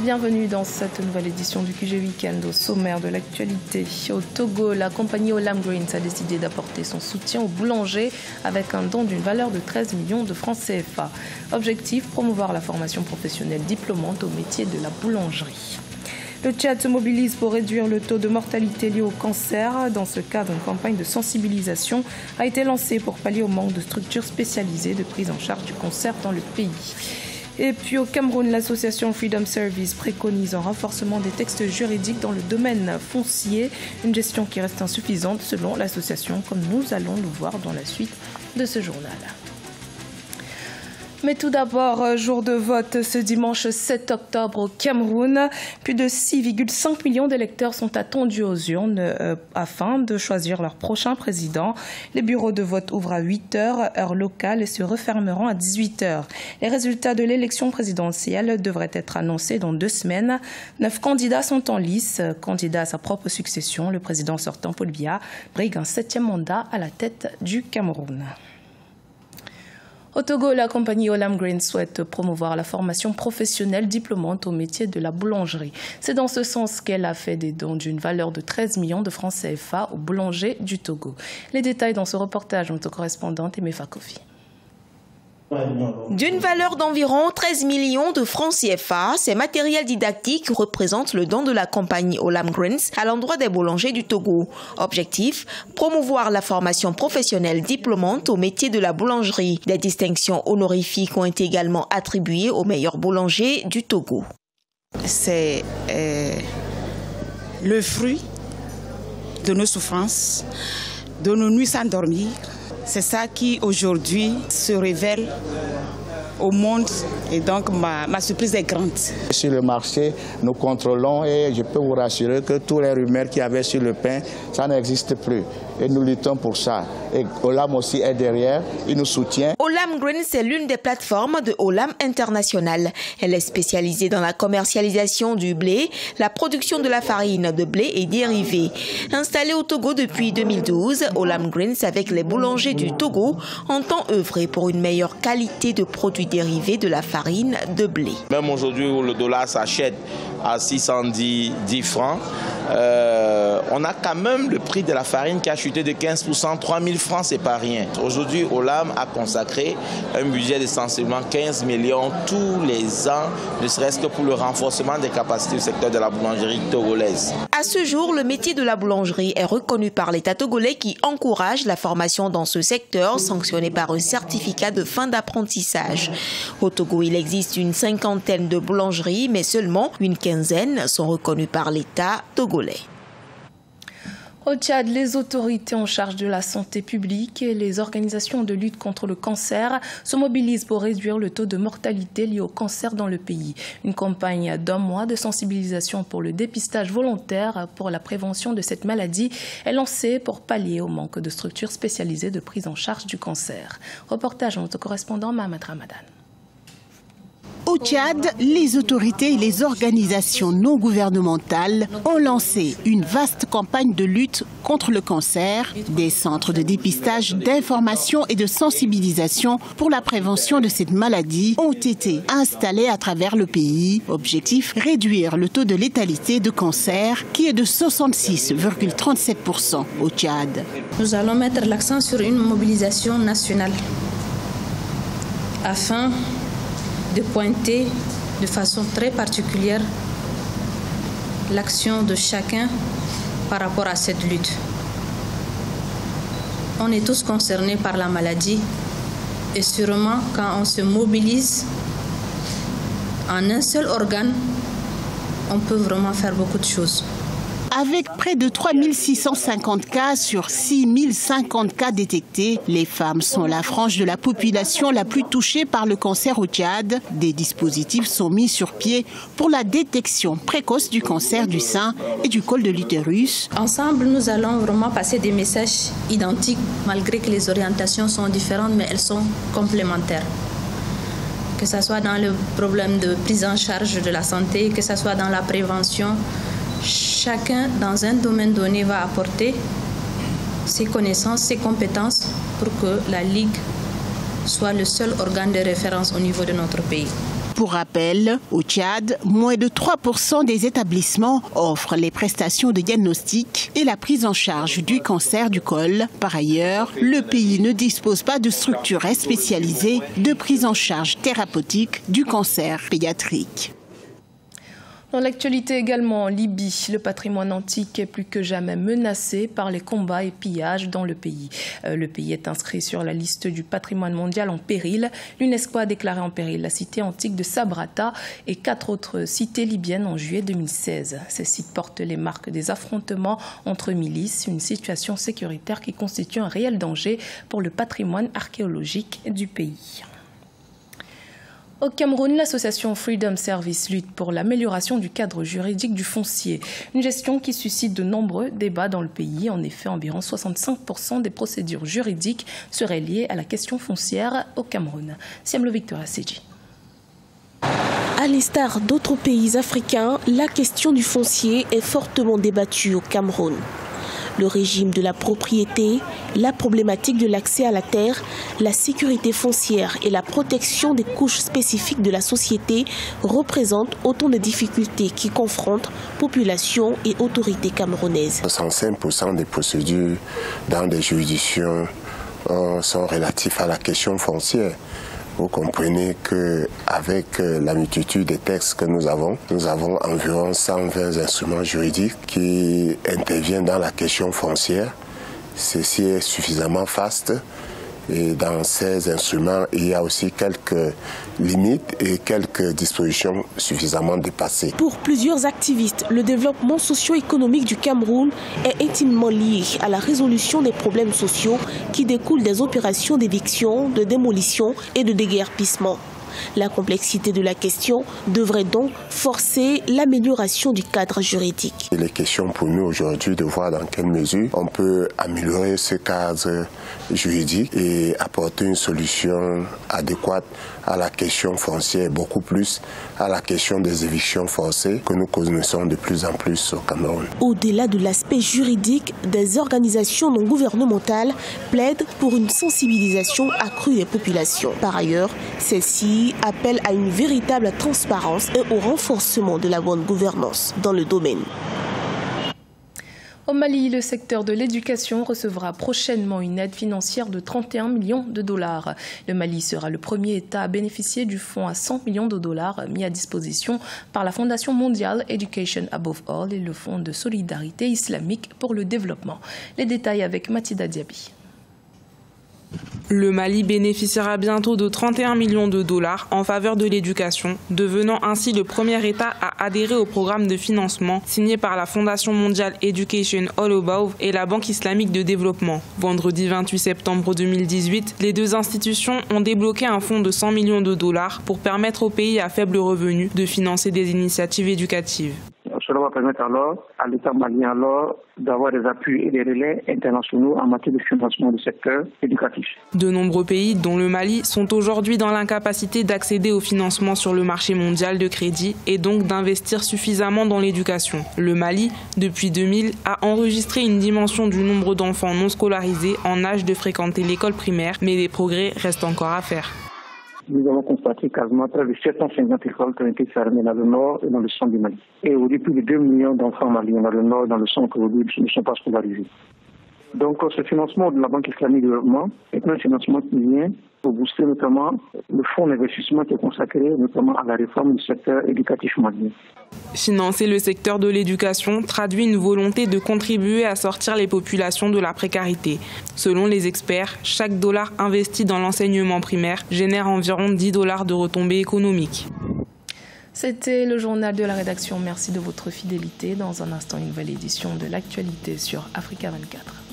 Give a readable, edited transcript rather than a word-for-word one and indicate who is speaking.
Speaker 1: Bienvenue dans cette nouvelle édition du QG Weekend. Au sommaire de l'actualité, au Togo, la compagnie Olam Greens a décidé d'apporter son soutien aux boulangers avec un don d'une valeur de 13 millions de francs CFA. Objectif, promouvoir la formation professionnelle diplômante au métier de la boulangerie. Le Tchad se mobilise pour réduire le taux de mortalité lié au cancer. Dans ce cadre, une campagne de sensibilisation a été lancée pour pallier au manque de structures spécialisées de prise en charge du cancer dans le pays. Et puis au Cameroun, l'association Freedom Service préconise un renforcement des textes juridiques dans le domaine foncier, une gestion qui reste insuffisante selon l'association, comme nous allons le voir dans la suite de ce journal. Mais tout d'abord, jour de vote ce dimanche 7 octobre au Cameroun. Plus de 6,5 millions d'électeurs sont attendus aux urnes afin de choisir leur prochain président. Les bureaux de vote ouvrent à 8 h, heure locale, et se refermeront à 18 h. Les résultats de l'élection présidentielle devraient être annoncés dans 2 semaines. 9 candidats sont en lice. Candidat à sa propre succession, le président sortant Paul Biya brigue un 7e mandat à la tête du Cameroun. Au Togo, la compagnie Olam Greens souhaite promouvoir la formation professionnelle diplômante au métier de la boulangerie. C'est dans ce sens qu'elle a fait des dons d'une valeur de 13 millions de francs CFA aux boulangers du Togo. Les détails dans ce reportage, notre correspondante Emefa Kofi.
Speaker 2: D'une valeur d'environ 13 millions de francs CFA, ces matériels didactiques représentent le don de la compagnie Olam Greens à l'endroit des boulangers du Togo. Objectif, promouvoir la formation professionnelle diplômante au métier de la boulangerie. Des distinctions honorifiques ont été également attribuées aux meilleurs boulangers du Togo.
Speaker 3: C'est le fruit de nos souffrances, de nos nuits sans dormir. C'est ça qui aujourd'hui se révèle au monde, et donc ma surprise est grande.
Speaker 4: Sur le marché, nous contrôlons et je peux vous rassurer que tous les rumeurs qu'il y avait sur le pain, ça n'existe plus. Et nous luttons pour ça. Et Olam aussi est derrière, il nous soutient.
Speaker 2: Olam Greens est l'une des plateformes de Olam International. Elle est spécialisée dans la commercialisation du blé, la production de la farine de blé et dérivés. Installée au Togo depuis 2012, Olam Greens, avec les boulangers du Togo, entend œuvrer pour une meilleure qualité de produits dérivés de la farine de blé.
Speaker 5: Même aujourd'hui où le dollar s'achète à 610 francs, on a quand même le prix de la farine qui a chuté de 15%, 3 000 francs, c'est pas rien. Aujourd'hui, Olam a consacré un budget de sensiblement 15 millions tous les ans, ne serait-ce que pour le renforcement des capacités du secteur de la boulangerie togolaise.
Speaker 2: À ce jour, le métier de la boulangerie est reconnu par l'État togolais qui encourage la formation dans ce secteur, sanctionné par un certificat de fin d'apprentissage. Au Togo, il existe une 50aine de boulangeries, mais seulement une 15aine sont reconnues par l'État togolais.
Speaker 1: Au Tchad, les autorités en charge de la santé publique et les organisations de lutte contre le cancer se mobilisent pour réduire le taux de mortalité lié au cancer dans le pays. Une campagne d'1 mois de sensibilisation pour le dépistage volontaire pour la prévention de cette maladie est lancée pour pallier au manque de structures spécialisées de prise en charge du cancer. Reportage de notre correspondant Mohamed Ramadan.
Speaker 6: Au Tchad, les autorités et les organisations non gouvernementales ont lancé une vaste campagne de lutte contre le cancer. Des centres de dépistage, d'information et de sensibilisation pour la prévention de cette maladie ont été installés à travers le pays. Objectif, réduire le taux de létalité de cancer qui est de 66,37% au Tchad.
Speaker 7: Nous allons mettre l'accent sur une mobilisation nationale afin de pointer de façon très particulière l'action de chacun par rapport à cette lutte. On est tous concernés par la maladie et sûrement quand on se mobilise en un seul organe, on peut vraiment faire beaucoup de choses.
Speaker 6: Avec près de 3650 cas sur 6050 cas détectés, les femmes sont la frange de la population la plus touchée par le cancer au Tchad. Des dispositifs sont mis sur pied pour la détection précoce du cancer du sein et du col de l'utérus.
Speaker 7: Ensemble, nous allons vraiment passer des messages identiques, malgré que les orientations sont différentes, mais elles sont complémentaires. Que ce soit dans le problème de prise en charge de la santé, que ce soit dans la prévention, chacun dans un domaine donné va apporter ses connaissances, ses compétences pour que la Ligue soit le seul organe de référence au niveau de notre pays.
Speaker 6: Pour rappel, au Tchad, moins de 3% des établissements offrent les prestations de diagnostic et la prise en charge du cancer du col. Par ailleurs, le pays ne dispose pas de structures spécialisées de prise en charge thérapeutique du cancer pédiatrique.
Speaker 1: Dans l'actualité également, en Libye, le patrimoine antique est plus que jamais menacé par les combats et pillages dans le pays. Le pays est inscrit sur la liste du patrimoine mondial en péril. L'UNESCO a déclaré en péril la cité antique de Sabrata et 4 autres cités libyennes en juillet 2016. Ces sites portent les marques des affrontements entre milices, une situation sécuritaire qui constitue un réel danger pour le patrimoine archéologique du pays. Au Cameroun, l'association Freedom Service lutte pour l'amélioration du cadre juridique du foncier. Une gestion qui suscite de nombreux débats dans le pays. En effet, environ 65% des procédures juridiques seraient liées à la question foncière au Cameroun. Siamlo Victoria Seji.
Speaker 8: À l'instar d'autres pays africains, la question du foncier est fortement débattue au Cameroun. Le régime de la propriété, la problématique de l'accès à la terre, la sécurité foncière et la protection des couches spécifiques de la société représentent autant de difficultés qui confrontent population et autorités camerounaises.
Speaker 9: 65% des procédures dans des juridictions sont relatives à la question foncière. Vous comprenez qu'avec la multitude des textes que nous avons environ 120 instruments juridiques qui interviennent dans la question foncière. Ceci est suffisamment vaste et dans ces instruments, il y a aussi quelques limites et quelques dispositions suffisamment dépassées.
Speaker 8: Pour plusieurs activistes, le développement socio-économique du Cameroun est intimement lié à la résolution des problèmes sociaux qui découlent des opérations d'éviction, de démolition et de déguerpissement. La complexité de la question devrait donc forcer l'amélioration du cadre juridique.
Speaker 9: Il est question pour nous aujourd'hui de voir dans quelle mesure on peut améliorer ce cadre juridique et apporter une solution adéquate à la question foncière, beaucoup plus à la question des évictions forcées que nous connaissons de plus en plus au Cameroun.
Speaker 8: Au-delà de l'aspect juridique, des organisations non gouvernementales plaident pour une sensibilisation accrue des populations. Par ailleurs, celles-ci appellent à une véritable transparence et au renforcement de la bonne gouvernance dans le domaine.
Speaker 1: Au Mali, le secteur de l'éducation recevra prochainement une aide financière de 31 millions de dollars. Le Mali sera le premier État à bénéficier du fonds à 100 millions de dollars mis à disposition par la Fondation mondiale Education Above All et le Fonds de solidarité islamique pour le développement. Les détails avec Mathilda Diaby.
Speaker 10: Le Mali bénéficiera bientôt de 31 millions de dollars en faveur de l'éducation, devenant ainsi le premier État à adhérer au programme de financement signé par la Fondation mondiale Education All Above et la Banque islamique de développement. Vendredi 28 septembre 2018, les deux institutions ont débloqué un fonds de 100 millions de dollars pour permettre aux pays à faible revenu de financer des initiatives éducatives.
Speaker 11: Cela va permettre alors à l'État malien d'avoir des appuis et des relais internationaux en matière de financement du secteur éducatif.
Speaker 10: De nombreux pays, dont le Mali, sont aujourd'hui dans l'incapacité d'accéder au financement sur le marché mondial de crédit et donc d'investir suffisamment dans l'éducation. Le Mali, depuis 2000, a enregistré une dimension du nombre d'enfants non scolarisés en âge de fréquenter l'école primaire, mais des progrès restent encore à faire.
Speaker 11: Nous avons constaté quasiment près de 750 écoles qui ont été fermées dans le nord et dans le centre du Mali. Et aujourd'hui, plus de 2 millions d'enfants maliens dans le nord et dans le centre aujourd'hui ne sont pas scolarisés. Donc ce financement de la Banque islamique de développement est un financement qui vient pour booster notamment le fonds d'investissement qui est consacré notamment à la réforme du secteur éducatif malien.
Speaker 10: Financer le secteur de l'éducation traduit une volonté de contribuer à sortir les populations de la précarité. Selon les experts, chaque dollar investi dans l'enseignement primaire génère environ 10 dollars de retombées économiques.
Speaker 1: C'était le journal de la rédaction. Merci de votre fidélité. Dans un instant, une nouvelle édition de l'actualité sur Africa 24.